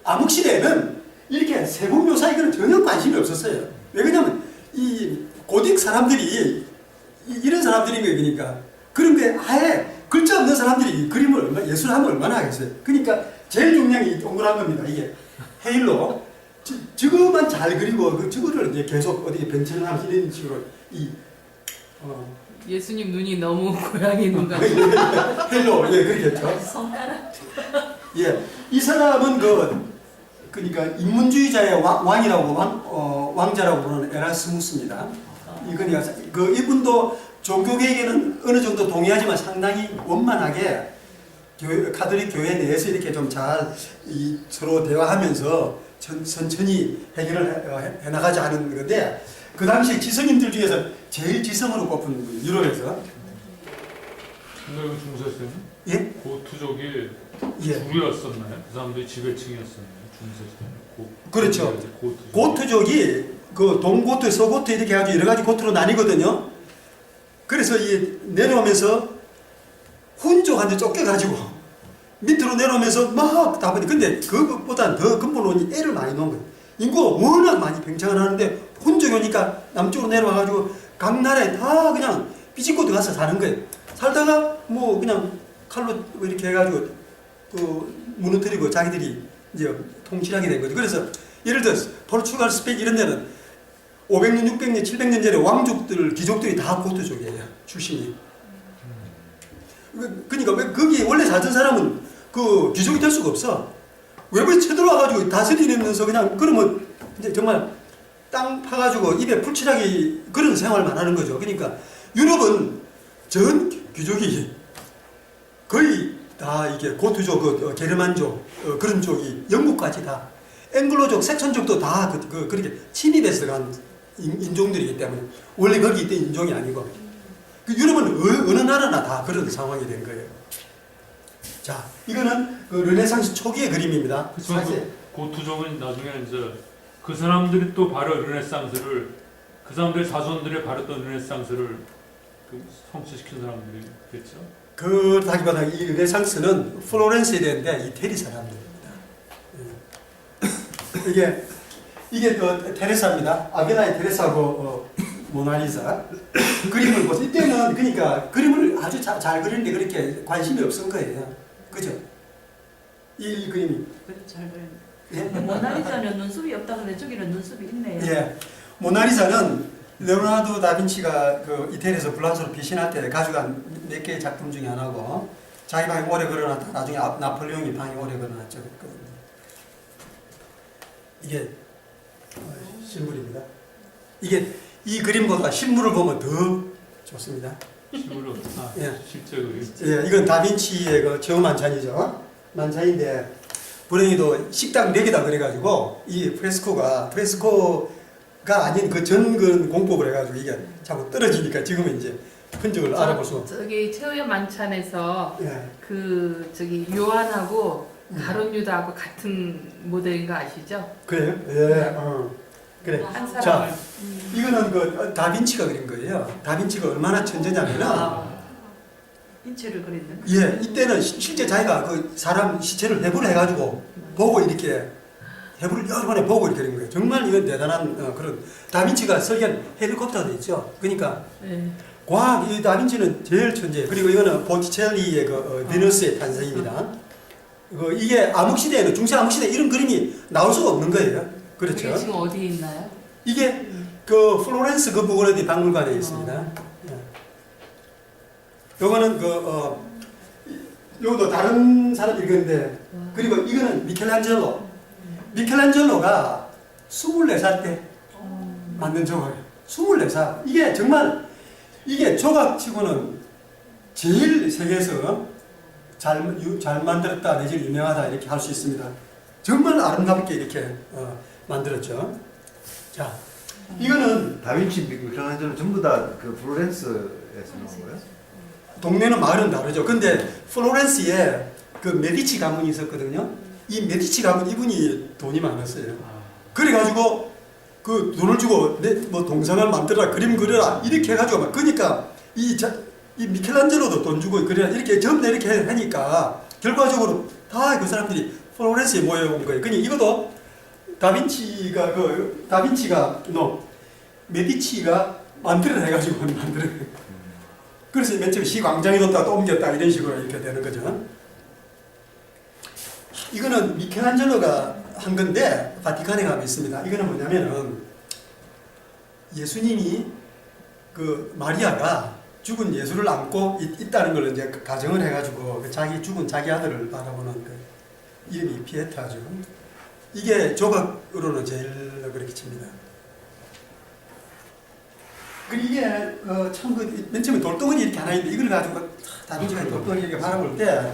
암흑시대에는 이렇게 세부 묘사 이거는 전혀 관심이 없었어요. 왜 그러냐면 이 고딕 사람들이 이런 사람들인 거예요. 그러니까 그런 게 아예 글자 없는 사람들이 그림을 예술을 하면 얼마나 하겠어요. 그러니까 제일 중요한 게 동그란 겁니다. 이게 헤일로 저거만 잘 그리고 저거를 이제 계속 어디 변천하면서 이런 식으로 예수님 눈이 너무 고양이 눈 같아요. 헤일로 그렇겠죠. 손가락. 예, 이 사람은 그러니까 인문주의자의 왕이라고 왕자라고 부르는 에라스무스입니다. 그러니까 이분도 종교계에게는 어느 정도 동의하지만 상당히 원만하게 카톨릭 교회 내에서 이렇게 좀 잘 서로 대화하면서 천천히 해결을 해나가자 하는 건데 그 당시 지성인들 중에서 제일 지성으로 꼽은 분, 유럽에서. 근데 그 중세 때는 예? 고투족이 예. 줄이었었나요? 그 사람들이 지배층이었었나요? 그렇죠. 고트. 고트족이 그 동고트, 서고트 이렇게 해가지고 여러 가지 고트로 나뉘거든요. 그래서 이 내려오면서 훈족한테 쫓겨가지고 밑으로 내려오면서 막 다 보니 근데 그것보다는 더 근본론이 애를 많이 놓은 거예요. 인구가 워낙 많이 팽창을 하는데 훈족이 오니까 남쪽으로 내려와가지고 각 나라에 다 그냥 삐집고 들어가서 사는 거예요. 살다가 뭐 그냥 칼로 이렇게 해가지고 그 무너뜨리고 자기들이 이제 통치하게 된 거죠. 그래서 예를 들어 포르투갈, 스페인 이런 데는 500년, 600년, 700년 전에 왕족들, 귀족들이 다 고트족이에요. 출신이. 그러니까 왜 거기 원래 살던 사람은 그 귀족이 될 수가 없어. 외부에 쳐들어와가지고 다스리면서 그냥 그러면 이제 정말 땅 파가지고 입에 풀칠하기 그런 생활만 하는 거죠. 그러니까 유럽은 전 귀족이 거의 다 이게 고트족, 게르만족 그런 쪽이 영국까지 다 앵글로족, 색선족도 다 그렇게 침입해서 간 인종들이기 때문에 원래 거기 있던 인종이 아니고 그 유럽은 어느 나라나 다 그런 상황이 된 거예요. 자, 이거는 그 르네상스 초기의 그림입니다. 그렇지만 그 고투족은 나중에 이제 그 사람들이 또 바로 르네상스를 그 사람들의 자손들이 바랬던 르네상스를 그 성취시킨 사람들이겠죠. 그다기보다 이 르네상스는 플로렌스에 되는데 이태리 사람들입니다. 이게 그 테레사입니다. 아베나의 테레사고 모나리자 그림을 보세요. 이때는 그러니까 그림을 아주 잘 그리는데 그렇게 관심이 없은 거예요. 그죠? 이 그림이. 그래 잘 그렸네. 예? 모나리자는 눈썹이 없다 그래 저기는 눈썹이 있네요. 예. 모나리자는 레오나르도 다빈치가 그 이태리에서 불란서로 피신할 때 가져간 몇 개의 작품 중에 하나고 자기 방에 오래 걸어놨다 나중에 나폴레옹이 방에 오래 걸어놨죠. 이게 실물입니다. 이게 이 그림보다 실물을 보면 더 좋습니다. 실물로 예. 실제 그림. 예, 이건 다빈치의 그 처음 만찬이죠. 만찬인데 불행히도 식당 4개다 그래가지고 이 프레스코가 아닌 그 전근 공법을 해가지고 이게 자꾸 떨어지니까 지금은 이제 흔적을 알아볼 수가 없어요. 저기 최후의 만찬에서 예. 그 저기 요한하고 가론 유다하고 같은 모델인 거 아시죠? 그래요? 예, 그래. 한 자, 사람을. 이거는 그 다빈치가 그린 거예요. 다빈치가 얼마나 천재냐면은 인체를 그렸는. 예, 이때는 실제 자기가 그 사람 시체를 해부를 해가지고 보고 이렇게 해부를 여러 번에 보고 이렇게 그린 거예요. 정말 이건 대단한 그런 다빈치가 설계한 헬리콥터도 있죠. 그러니까 네. 과학 이 다빈치는 제일 천재. 그리고 이거는 보티첼리의 그 비너스의 탄생입니다. 이게 암흑시대에는 중세 암흑시대 이런 그림이 나올 수가 없는 거예요. 그렇죠. 그게 지금 어디에 있나요? 이게 그 플로렌스 그 부고레디 박물관에 있습니다. 요거는 요것도 다른 사람이 그런데 그리고 이거는 미켈란젤로가 24살 때 만든 조각이에요. 24살. 이게 정말 이게 조각치고는 제일 세계에서 잘 만들었다 내지 유명하다 이렇게 할 수 있습니다. 정말 아름답게 이렇게 만들었죠. 자, 이거는 다빈치, 미켈란젤로 전부 다 그 플로렌스에서 나온 거예요? 동네는 마을은 다르죠. 근데 플로렌스에 그 메디치 가문이 있었거든요. 이 메디치 가문 이분이 돈이 많았어요. 그래가지고 그 돈을 주고 뭐 동상을 만들어라, 그림 그려라 이렇게 해가지고 막 그러니까 이 미켈란젤로도 돈 주고 그래라 이렇게 전부 이렇게 하니까 결과적으로 다 그 사람들이 플로렌스에 모여온 거예요. 그러니까 이것도 다빈치가 메디치가 만들어 해가지고 만들어. 그래서 맨 처음에 시광장에 뒀다 또 옮겼다 이런 식으로 이렇게 되는 거죠. 이거는 미켈란젤로가 한 건데 바티칸에 가면 있습니다. 이거는 뭐냐면은 예수님이 그 마리아가 죽은 예수를 안고 있다는 걸 이제 가정을 해가지고 자기 죽은 자기 아들을 바라보는 그 이름이 피에타죠. 이게 조각으로는 제일 그렇게 칩니다. 그리고 이게 참 그 맨 처음에 돌덩어리 이렇게 하나 있는데 이걸 가지고 다빈치가 돌덩어리 이렇게 바라볼 때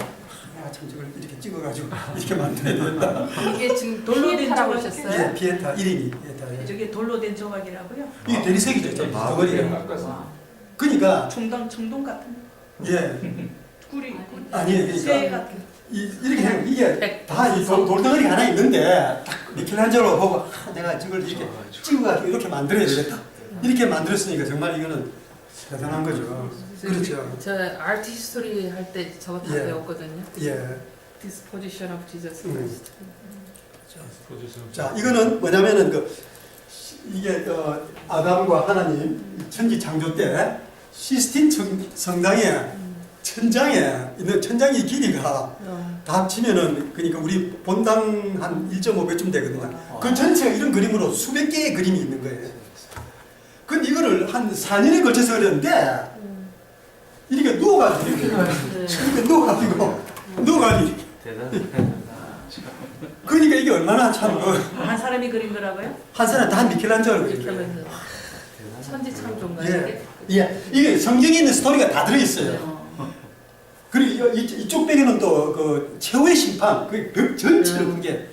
참 저걸 이렇게 찍어가지고 이렇게 만들어야 된다. 이게 지금 돌로 된 피에타라고 조각. 하셨어요? 예, 피에타 이름이 피에타. 저게 돌로 된 조각이라고요? 이게 대리석이죠, 덩어리가. 와, 그러니까 청동 같은 예, 구리 아니에요, 쇠 그러니까 같은. 이렇게 해요. 이게 다 이 돌덩어리 하나 있는데 딱 미켈란젤로 보고 내가 이걸 이렇게 찍어가지고 이렇게 만들어야 되겠다. 이렇게 만들었으니까 정말 이거는 대단한 거죠. 그렇죠. 저 아트 히스토리 할 때 저거 다 예. 배웠거든요. 예. Disposition of Jesus Christ. 자, 이거는 뭐냐면은 이게 아담과 하나님 천지 창조 때 시스틴 성당에 천장에 있는 천장의 길이가 다 합치면은 그러니까 우리 본당 한 1.5배쯤 되거든요. 그 전체가 이런 그림으로 수백 개의 그림이 있는 거예요. 근데 이거를 한 4년에 걸쳐서 그렸는데 이렇게 누워가지고 이렇게 누워가지고 대단해. 그러니까 이게 얼마나 참 한 사람이 그린 거라고요? 한 사람 다 미켈란젤로 그린 이렇게 거예요. 하면서 천지창조인가 예. 이게? 예, 이게 성경에 있는 스토리가 다 들어있어요. 그리고 이쪽 배경은 또 그 최후의 심판, 그 전체를 그게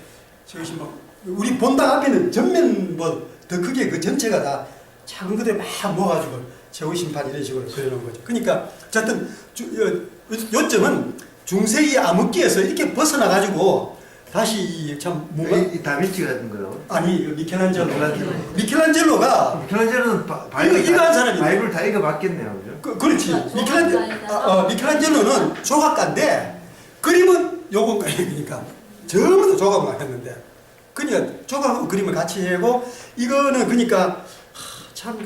최후의 심판. 우리 본당 앞에는 전면 뭐 더 크게 그 전체가 다 작은 것들 막 모아가지고 최후의 심판 이런 식으로 그려놓은 거죠. 그러니까 어쨌든 요점은 중세기 암흑기에서 이렇게 벗어나가지고 다시 참 뭔가 이 다빈치 같은 거요. 아니 미켈란젤로가 미켈란젤로는 이거 한 사람이 바이블 다 읽어봤겠네요, 그죠? 그렇지. 미켈란젤로는 조각가인데 그림은 요건 거예요. 그러니까 전부 다 조각만 했는데 그러니까 조각하고 그림을 같이 하고 이거는 그러니까 참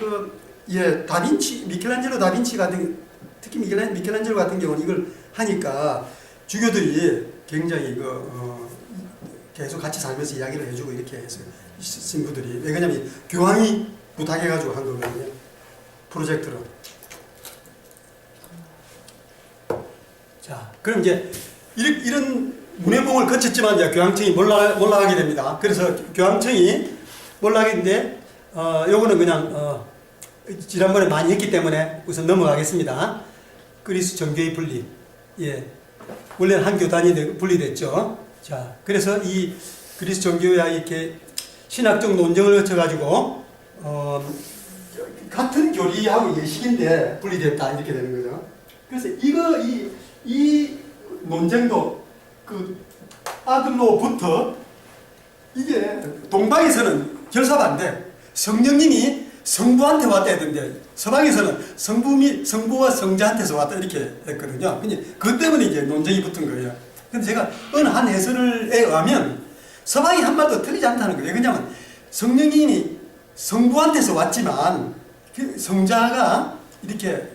미켈란젤로 다빈치 같은 특히 미켈란젤로 같은 경우는 이걸 하니까 주교들이 굉장히 계속 같이 살면서 이야기를 해주고 이렇게 해서 신부들이 왜냐면 교황이 부탁해가지고 한 거거든요. 프로젝트로. 자, 그럼 이제 이런 문해봉을 거쳤지만 이제 교황청이 몰락하게 됩니다. 그래서 교황청이 몰락인데 요거는 그냥 지난번에 많이 했기 때문에 우선 넘어가겠습니다. 그리스 정교회 분리. 예. 원래는 한 교단이 분리됐죠. 자, 그래서 이 그리스 정교회와 이렇게 신학적 논쟁을 거쳐가지고 같은 교리하고 예식인데 분리됐다 이렇게 되는 거죠. 그래서 이 논쟁도 그 아들로부터 이게 동방에서는 결사반대 성령님이 성부한테 왔다 했는데 서방에서는 성부와 성자한테서 왔다 이렇게 했거든요. 그 때문에 이제 논쟁이 붙은 거예요. 근데 제가 어느 한 해설에 의하면 서방이 한마디도 틀리지 않다는 거예요. 왜냐하면 성령님이 성부한테서 왔지만 그 성자가 이렇게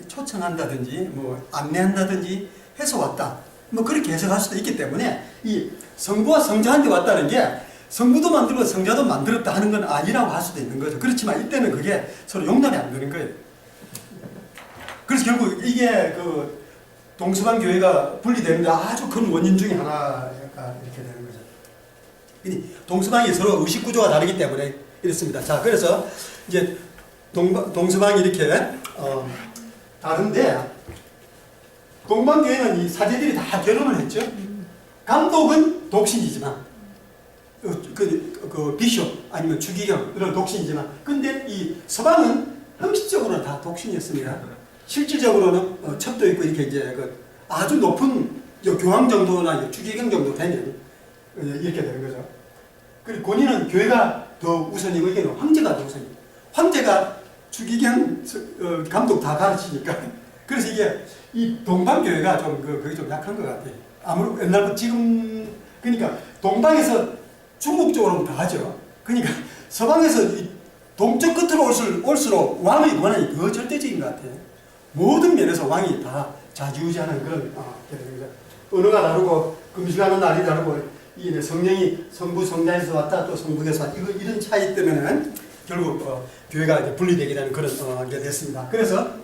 초청한다든지 뭐 안내한다든지 해서 왔다. 뭐 그렇게 해석할 수도 있기 때문에 이 성부와 성자한테 왔다는 게 성부도 만들고 성자도 만들었다 하는 건 아니라고 할 수도 있는 거죠. 그렇지만 이때는 그게 서로 용납이 안 되는 거예요. 그래서 결국 이게 그 동서방 교회가 분리되는데 아주 큰 원인 중에 하나가 이렇게 되는 거죠. 동서방이 서로 의식 구조가 다르기 때문에 이렇습니다. 자, 그래서 이제 동서방이 이렇게 다른데 동방교회는 이 사제들이 다 결혼을 했죠. 감독은 독신이지만 그 비숍 아니면 주기경 이런 독신이지만 근데 이 서방은 형식적으로는 다 독신이었습니다. 실질적으로는 첩도 있고 이렇게 이제 아주 높은 교황 정도나 주기경 정도 되면 이렇게 되는 거죠. 그리고 권위는 교회가 더 우선이고 이게는 황제가 더 우선이고 황제가 주기경 감독 다 가르치니까 그래서 이게 이 동방교회가 좀 그게 좀 약한 것 같아요. 아무리 옛날부터 지금 그러니까 동방에서 중국 쪽으로는 다 하죠. 그러니까 서방에서 이 동쪽 끝으로 올수록 왕의 권한이 더 절대적인 것 같아요. 모든 면에서 왕이 다 좌지우지하는 그런 언어가 다르고 금식하는 날이 다르고 이 성령이 성부 성자에서 왔다 또 성부에서 왔다 이런 차이 때문에는 결국 교회가 이제 분리되게 되는 그런 게 됐습니다. 그래서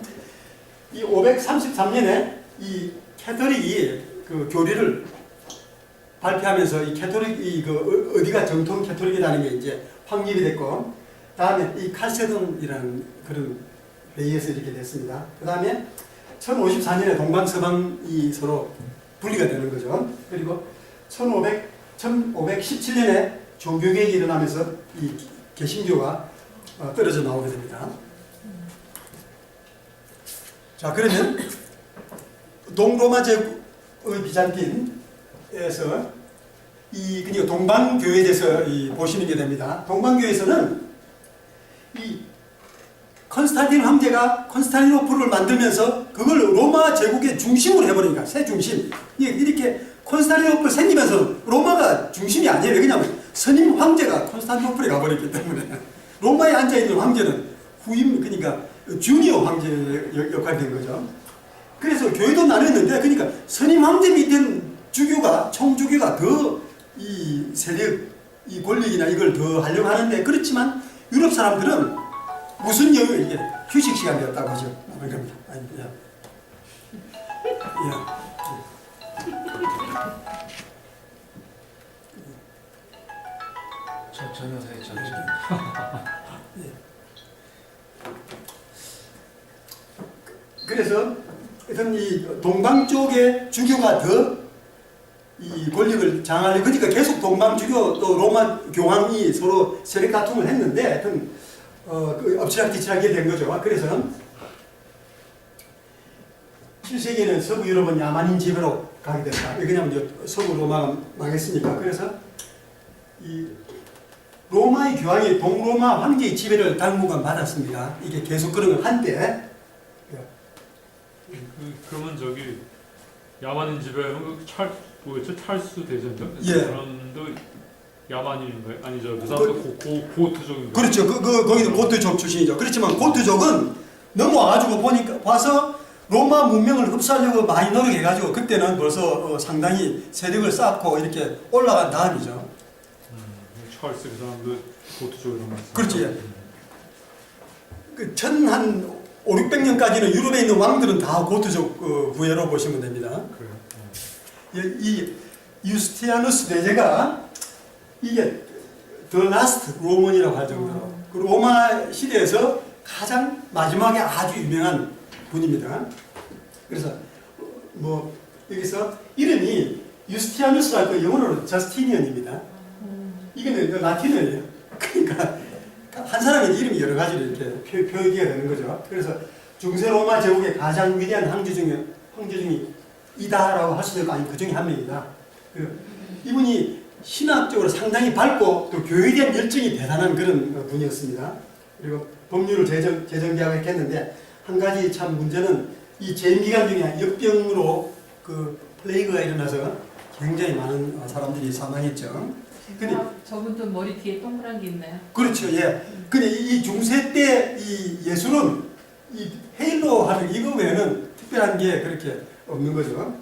이 533년에 이 캐토릭이 그 교리를 발표하면서 이 캐토릭이 어디가 정통 캐토릭이라는 게 이제 확립이 됐고, 다음에 이 칼세돈이라는 그런 회의에서 이렇게 됐습니다. 그 다음에 1054년에 동방서방이 서로 분리가 되는 거죠. 그리고 1517년에 종교개혁이 일어나면서 이 개신교가 떨어져 나오게 됩니다. 자, 그러면 동로마 제국의 비잔틴 이 그냥 동방교회에 대해서 보시는 게 됩니다. 동방교회에서는 이 컨스탄틴 황제가 콘스탄티노플을 만들면서 그걸 로마 제국의 중심으로 해버리니까 새 중심. 이렇게 콘스탄티노플 생기면서 로마가 중심이 아니에요. 왜냐하면 선임 황제가 콘스탄티노플에 가버렸기 때문에 로마에 앉아있는 황제는 후임, 그러니까 주니어 황제 역할이 된 거죠. 그래서 교회도 나눴는데, 그러니까 선임 황제 밑에 주교가, 총주교가 더 이 세력, 이 권력이나 이걸 더 하려고 하는데, 그렇지만 유럽 사람들은 무슨 여유, 이게 휴식 시간이었다고 하죠. 그런 겁니다. 아니, 천천히 하세요, 천천히. 그래서 하여튼 이 동방 쪽의 주교가 더 이 권력을 장하려, 그러니까 계속 동방 주교 또 로마 교황이 서로 세력 다툼을 했는데 하여튼 그 엎치락뒤치락이 된 거죠. 그래서 7세기에는 서부 유럽은 야만인 지배로 가게 됐다. 왜냐하면 이제 서부 로마가 망했으니까. 그래서 이 로마의 교황이 동로마 황제의 지배를 당분간 받았습니다. 이게 계속 그런 걸 한때. 그러면 저기 야만인 집에 뭐였죠? 찰수 대전인가? 예. 그 사람도 야만인인가요? 아니죠. 그 사람도 고트족인가요? 그렇죠. 거기도 고트족 출신이죠. 그렇지만 고트족은 넘어와가지고 보니까 봐서 로마 문명을 흡수하려고 많이 노력해가지고 그때는 벌써 상당히 세력을 쌓고 이렇게 올라간 다음이죠. 찰스 그 사람도 고트족이라고 말씀. 그렇지. 그 한 5, 600년까지는 유럽에 있는 왕들은 다 고트족 부여로 보시면 됩니다. 그래요. 이 유스티아누스 대제가 이게 더 라스트 로먼이라고 할 정도로 그 로마 시대에서 가장 마지막에 아주 유명한 분입니다. 그래서 뭐 여기서 이름이 유스티아누스라고 영어로는 저스티니언입니다. 이거는 라틴어예요. 그러니까 한 사람의 이름이 여러 가지로 이렇게 표기가 되는 거죠. 그래서 중세 로마 제국의 가장 위대한 황제 중에 이다라고 할 수도 있고 아니 그 중에 한 명이다. 이분이 신학적으로 상당히 밝고 또 교회에 대한 열정이 대단한 그런 분이었습니다. 그리고 법률을 제정되고 했는데 한 가지 참 문제는 이 재임 기간 중에 역병으로 그 플레이그가 일어나서 굉장히 많은 사람들이 사망했죠. 근데 저분도 머리 뒤에 동그란 게 있나요? 그렇죠, 예. 근데 이 중세 때 이 예술은 이 헤일로 하는 이거 외에는 특별한 게 그렇게 없는 거죠.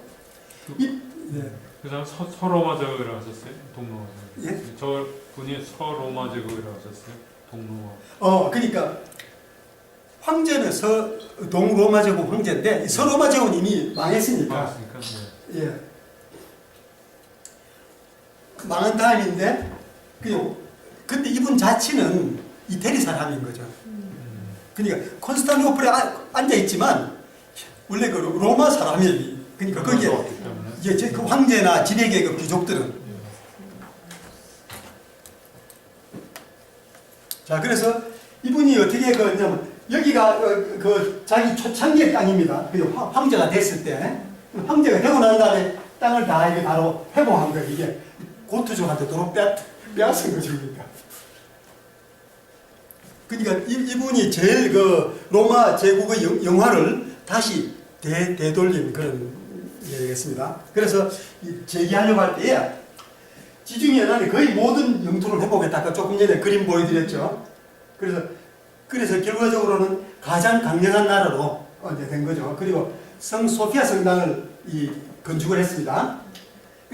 그 사람 서로마 제국이라고 하셨어요? 동로마 제국. 예? 저 분이 서로마 제국이라고 하셨어요? 동로마. 그러니까 황제는 동로마 제국 황제인데 이 서로마 제국은 이미 망했으니까. 맞습니까? 네. 예. 망한 다음인데 근데 이분 자체는 이태리 사람인 거죠. 그러니까 콘스탄티노플에 앉아 있지만 원래 그 로마 사람이 그러니까 거기에 이제 그 황제나 지배계의 그 귀족들은 자 그래서 이분이 어떻게 그냐면 여기가 그 자기 초창기의 땅입니다. 그 황제가 됐을 때 황제가 되고 난 다음에 땅을 다 이게 바로 회복한 거예요. 이게 고트족한테 도로 빼앗은 거죠. 그러니까 이분이 제일 그 로마 제국의 영화를 다시 되돌린 그런 얘기겠습니다. 그래서 재기하려고 할 때에 지중해 연안의 거의 모든 영토를 회복했다. 아까 조금 전에 그림 보여드렸죠. 그래서 결과적으로는 가장 강력한 나라로 된 거죠. 그리고 성 소피아 성당을 건축을 했습니다.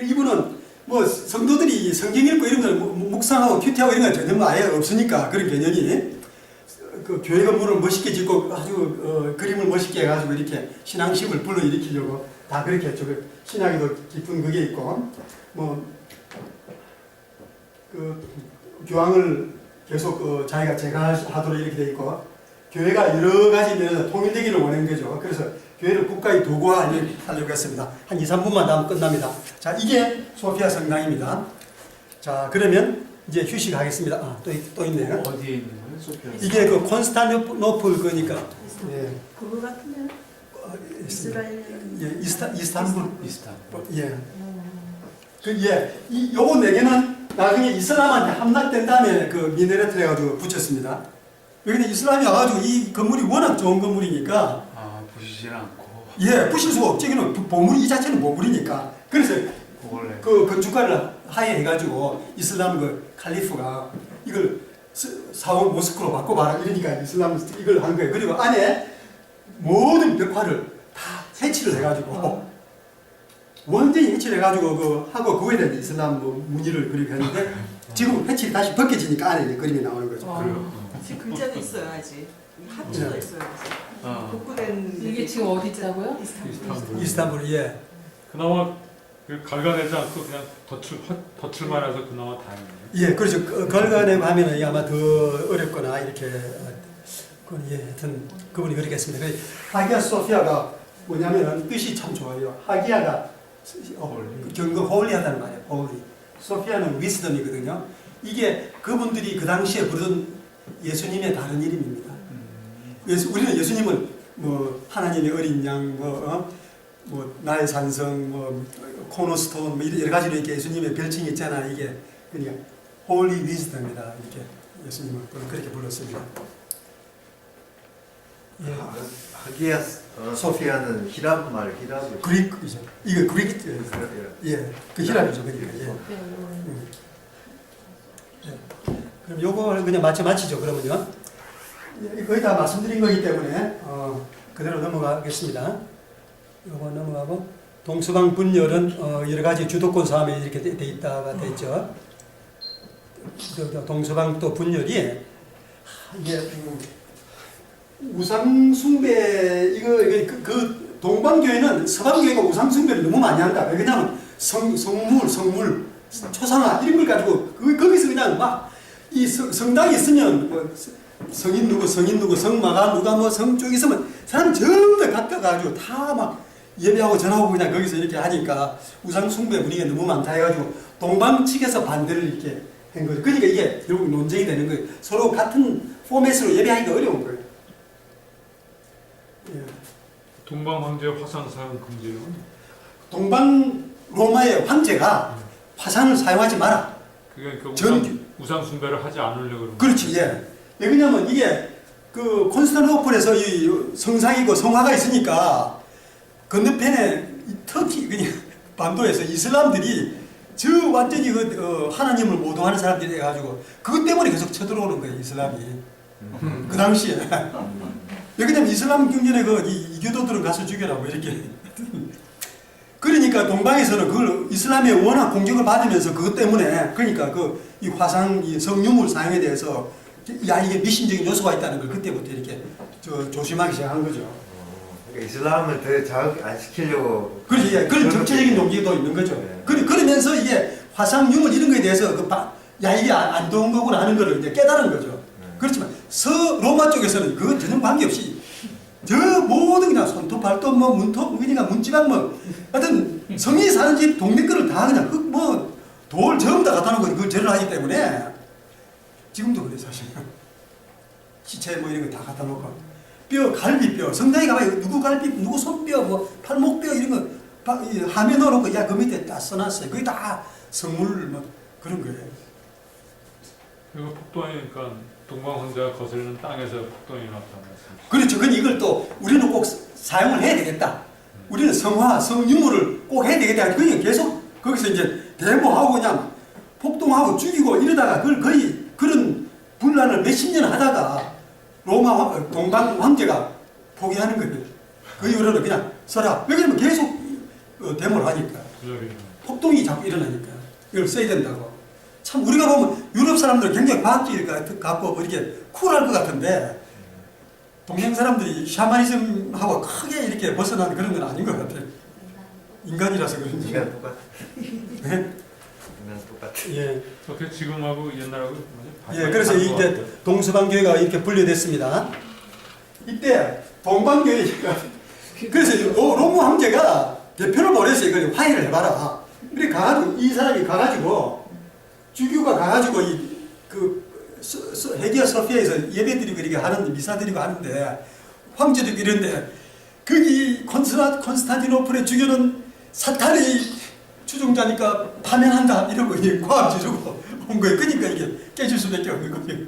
이분은 뭐 성도들이 성경 읽고 이런 걸 묵상하고 큐티하고 이런 건 전혀 뭐 아예 없으니까 그런 개념이 그 교회 건물을 멋있게 짓고 아주 그림을 멋있게 해가지고 이렇게 신앙심을 불러일으키려고 다 그렇게 했죠. 신학에도 깊은 그게 있고 뭐 그 교황을 계속 자기가 제가하도록 이렇게 돼 있고 교회가 여러 가지 면에서 통일되기를 원한 거죠. 그래서 교회를 국가의 도구화하려고 했습니다. 한 2, 3분만 더 하면 끝납니다. 자, 이게 소피아 성당입니다. 자, 그러면 이제 휴식하겠습니다. 또 있네요. 어디에 있는 거예요, 소피아? 이게 그 콘스탄티노플 그러니까 예. 그거 같으면 이스라엘 예, 이스탄불 이스탄불. 예. 요거 네 개는 나중에 이슬람한테 함락된 다음에 그 미네레트 해가지고 붙였습니다. 여기는 이슬람이 와가지고 이 건물이 워낙 좋은 건물이니까 부시지는 않고 부실 수가 없지. 이거는 보물이 이 자체는 보물이니까. 그래서 원래 그 건축가를 하해해가지고 이슬람 그 칼리프가 이걸 사원 모스크로 바꿔봐라 이러니까 이슬람 이걸 한 거예요. 그리고 안에 모든 벽화를 다 해치를 해가지고 완전히 해치를 해가지고 그 하고 그거에 대한 이슬람 뭐 무늬를 그리고 했는데 지금 해치를 다시 벗겨지니까 안에 이제 그림이 나오는 거죠. 그래요. 지금 글자도 있어요 아직. 합주도 네. 있어요. 복구된 이게 지금 어디 있다고요? 이스탄불. 이스탄불 그나마 그 갈가내지 않고 그냥 덧칠만 해서 그나마 다행이네요. 그렇죠. 걸간에 하면은 아마 더 어렵거나 이렇게 그건 하여튼 그분이 그러겠습니다. 하기야 소피아가 뭐냐면은 뜻이 참 좋아요. 하기야가 경건 홀리하다는 말이에요. 홀리. 소피아는 위스덤이거든요. 이게 그분들이 그 당시에 부르던 예수님의 다른 이름입니다. 우리는 예수님은 뭐 하나님의 어린 양, 뭐 나의 산성, 뭐 코너스톤, 뭐 여러 가지로 이렇게 예수님의 별칭이 있잖아. 이게 그러니까 홀리 위즈덤이다 이렇게 예수님을 그렇게 불렀습니다. 하기야 소피아는 히랍말 히랍을 그리크죠. 이거 그리크 그 히랍이죠. 그러니까 그럼 요거를 그냥 마치죠. 그러면요. 거의 다 말씀드린 거기 때문에 그대로 넘어가겠습니다. 요거 넘어가고 동서방 분열은 여러 가지 주도권 사업에 이렇게 돼 있다가 돼 있죠. 동서방 또 분열이 이게 우상 숭배 그 동방교회는 서방교회가 우상 숭배를 너무 많이 한다. 왜냐하면 성물, 초상화 이런 걸 가지고 거기서 그냥 막 이 성당이 있으면 뭐 성인 누구, 성마가 누가 뭐 성 쪽 있으면 사람 전부 다 갖다가지고 다 막 예배하고 전하고 그냥 거기서 이렇게 하니까 우상 숭배 분위기가 너무 많다 해가지고 동방 측에서 반대를 이렇게 한 거죠. 그러니까 이게 결국 논쟁이 되는 거예요. 서로 같은 포맷으로 예배하기가 어려운 거예요. 동방 황제 화상 사용 금지요. 동방 로마의 황제가 화상을 사용하지 마라. 그게 그 전- 우상 숭배를 하지 않으려고 그런 그렇지, 왜 그러냐면 이게 그 콘스탄티노플에서 이 성상이고 성화가 있으니까 건너편에 터키 그냥 반도에서 이슬람들이 저 완전히 하나님을 모독하는 사람들이 해가지고 그것 때문에 계속 쳐들어오는 거예요, 이슬람이. 그 당시에. 왜냐면 이슬람 경전에 이교도들은 가서 죽여라 뭐 이렇게. 그러니까 동방에서는 그걸 이슬람에 워낙 공격을 받으면서 그것 때문에 그러니까 이 화상 이 성유물 사용에 대해서 이게 미신적인 요소가 있다는 걸 그때부터 이렇게 조심하기 시작한 거죠. 그러니까 이슬람을 더 자극 안 시키려고 그렇지, 그런 정치적인 동기도 있는 거죠. 네. 그러면서 이게 화상 유물 이런 거에 대해서 이게 안 좋은 거구나 하는 거를 이제 깨달은 거죠. 그렇지만 로마 쪽에서는 그건 전혀 관계없이 저 모든 그냥 손톱, 발톱, 뭐 문톱, 그러니까 문지방 뭐 하여튼 성인이 사는 집 동네 거를 다 그냥 돌 전부 다 갖다 놓고 그걸 절을 하기 때문에 지금도 그래 사실. 시체 뭐 이런 거 다 갖다 놓고 뼈, 갈비뼈, 성당에 가봐요. 누구 갈비, 누구 손뼈, 뭐 팔목뼈 이런 거 하면 넣어놓고 그 밑에 다 써놨어요. 그게 다 성물 뭐 그런 거예요. 그리고 폭동이니까 동방 황제가 거스르는 땅에서 폭동이 났다는 말씀. 그렇죠. 그건 이걸 또 우리는 꼭 사용을 해야 되겠다. 우리는 성화, 성유물을 꼭 해야 되겠다. 그냥 계속 거기서 이제 데모하고 그냥 폭동하고 죽이고 이러다가 그걸 거의 그런 분란을 몇십 년 하다가 동방 황제가 포기하는 거예요. 그 이후로는 그냥 써라. 왜냐면 계속 데모를 하니까. 폭동이 자꾸 일어나니까. 이걸 써야 된다고. 참 우리가 보면 유럽 사람들은 굉장히 과학적일 것 같고 이렇게 쿨할 것 같은데 동양 사람들이 샤머니즘하고 크게 이렇게 벗어난 그런 건 아닌 것 같아요. 인간이라서 그런지. 인간 똑같아. 네? 인간 똑같아. 예. 그렇게 지금하고 옛날하고 예, 그래서 이제 동서방교회가 이렇게 분리됐습니다. 이때 동방교회가 그래서 로마 황제가 대표를 보내서 이걸 화해를 해봐라. 그래 가가지고 이 사람이 가가지고 주교가 가가지고 헤기야 소피아에서 예배드리고 이렇게 하는 미사드리고 하는데 황제도 이런데 거기 콘스탄티노플의 주교는 사탄이 추종자니까 파면한다 이러고 이제 과학지주고 온 거예요. 그러니까 이게 깨질 수밖에 없는 거예요.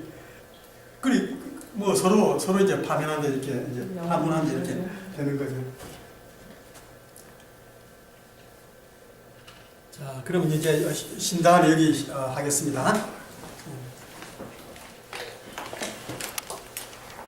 그리 뭐 서로 이제 파면한다 이렇게 이제 파문한다 이렇게 되는 거죠. 자, 그럼 이제 신당을 여기 하겠습니다.